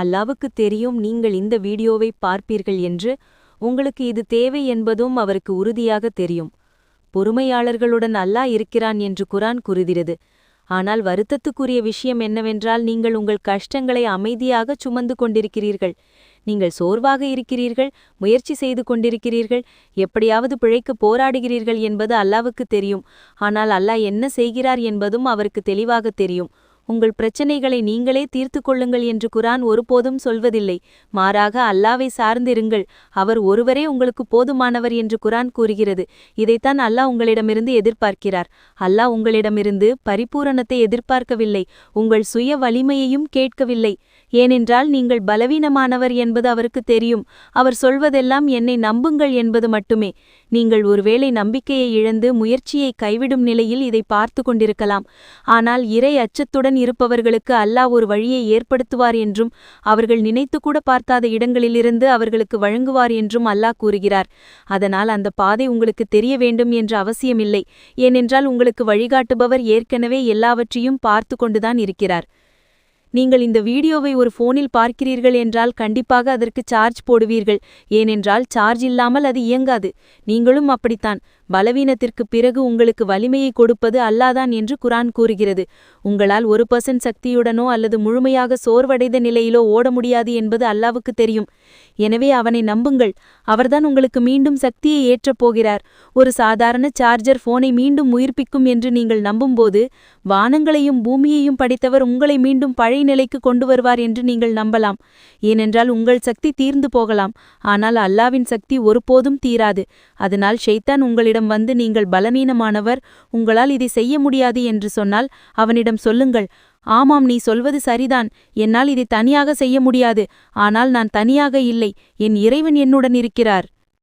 அல்லாவுக்கு தெரியும் நீங்கள் இந்த வீடியோவை பார்ப்பீர்கள் என்று. உங்களுக்கு இது தேவை என்பதும் அவருக்கு உறுதியாக தெரியும். பொறுமையாளர்களுடன் அல்லாஹ் இருக்கிறான் என்று குர்ஆன் கூறுகிறது. ஆனால் வருத்தத்துக்குரிய விஷயம் என்னவென்றால், நீங்கள் உங்கள் கஷ்டங்களை அமைதியாகச் சுமந்து கொண்டிருக்கிறீர்கள். நீங்கள் சோர்வாக இருக்கிறீர்கள், முயற்சி செய்து கொண்டிருக்கிறீர்கள், எப்படியாவது பிழைக்க போராடுகிறீர்கள் என்பது அல்லாவுக்கு தெரியும். ஆனால் அல்லாஹ் என்ன செய்கிறார் என்பதும் அவருக்கு தெளிவாக தெரியும். உங்கள் பிரச்சனைகளை நீங்களே தீர்த்து கொள்ளுங்கள் என்று குர்ஆன் ஒருபோதும் சொல்வதில்லை. மாறாக அல்லாவை சார்ந்திருங்கள், அவர் ஒருவரே உங்களுக்கு போதுமானவர் என்று குர்ஆன் கூறுகிறது. இதைத்தான் அல்லாஹ் உங்களிடமிருந்து எதிர்பார்க்கிறார். அல்லாஹ் உங்களிடமிருந்து பரிபூரணத்தை எதிர்பார்க்கவில்லை, உங்கள் சுய வலிமையையும் கேட்கவில்லை. ஏனென்றால் நீங்கள் பலவீனமானவர் என்பது அவருக்கு தெரியும். அவர் சொல்வதெல்லாம் என்னை நம்புங்கள் என்பது மட்டுமே. நீங்கள் ஒருவேளை நம்பிக்கையை இழந்து முயற்சியை கைவிடும் நிலையில் இதை பார்த்து கொண்டிருக்கலாம். ஆனால் இறை அச்சத்துடன் இருப்பவர்களுக்கு அல்லாஹ் ஒரு வழியை ஏற்படுத்துவார் என்றும், அவர்கள் நினைத்து கூட பார்க்காத இடங்களிலிருந்து அவர்களுக்கு வழங்குவார் என்றும் அல்லாஹ் கூறுகிறார். அதனால் அந்த பாதை உங்களுக்கு தெரிய வேண்டும் என்ற அவசியமில்லை. ஏனென்றால் உங்களுக்கு வழிகாட்டுபவர் ஏற்கனவே எல்லாவற்றையும் பார்த்து கொண்டுதான் இருக்கிறார். நீங்கள் இந்த வீடியோவை ஒரு போனில் பார்க்கிறீர்கள் என்றால் கண்டிப்பாக அதற்கு சார்ஜ் போடுவீர்கள். ஏனென்றால் சார்ஜ் இல்லாமல் அது இயங்காது. நீங்களும் அப்படித்தான். பலவீனத்திற்கு பிறகு உங்களுக்கு வலிமையை கொடுப்பது அல்லாஹ்தான் என்று குர்ஆன் கூறுகிறது. உங்களால் 1% சக்தியுடனோ அல்லது முழுமையாக சோர்வடைந்த நிலையிலோ ஓட முடியாது என்பது அல்லாஹ்வுக்கு தெரியும். எனவே அவனை நம்புங்கள். அவர்தான் உங்களுக்கு மீண்டும் சக்தியை ஏற்றப் போகிறார். ஒரு சாதாரண சார்ஜர் போனை மீண்டும் உயிர்ப்பிக்கும் என்று நீங்கள் நம்பும்போது, வானங்களையும் பூமியையும் படைத்தவர் உங்களை மீண்டும் பழைய நிலைக்கு கொண்டு வருவார் என்று நீங்கள் நம்பலாம். ஏனென்றால் உங்கள் சக்தி தீர்ந்து போகலாம், ஆனால் அல்லாவின் சக்தி ஒருபோதும் தீராது. அதனால் ஷைத்தான் உங்களிடம் வந்து நீங்கள் பலவீனமானவர், உங்களால் இதை செய்ய முடியாது என்று சொன்னால் அவனிடம் சொல்லுங்கள், ஆமாம், நீ சொல்வது சரிதான், என்னால் இதை தனியாக செய்ய முடியாது. ஆனால் நான் தனியாக இல்லை, என் இறைவன் என்னுடன் இருக்கிறார்.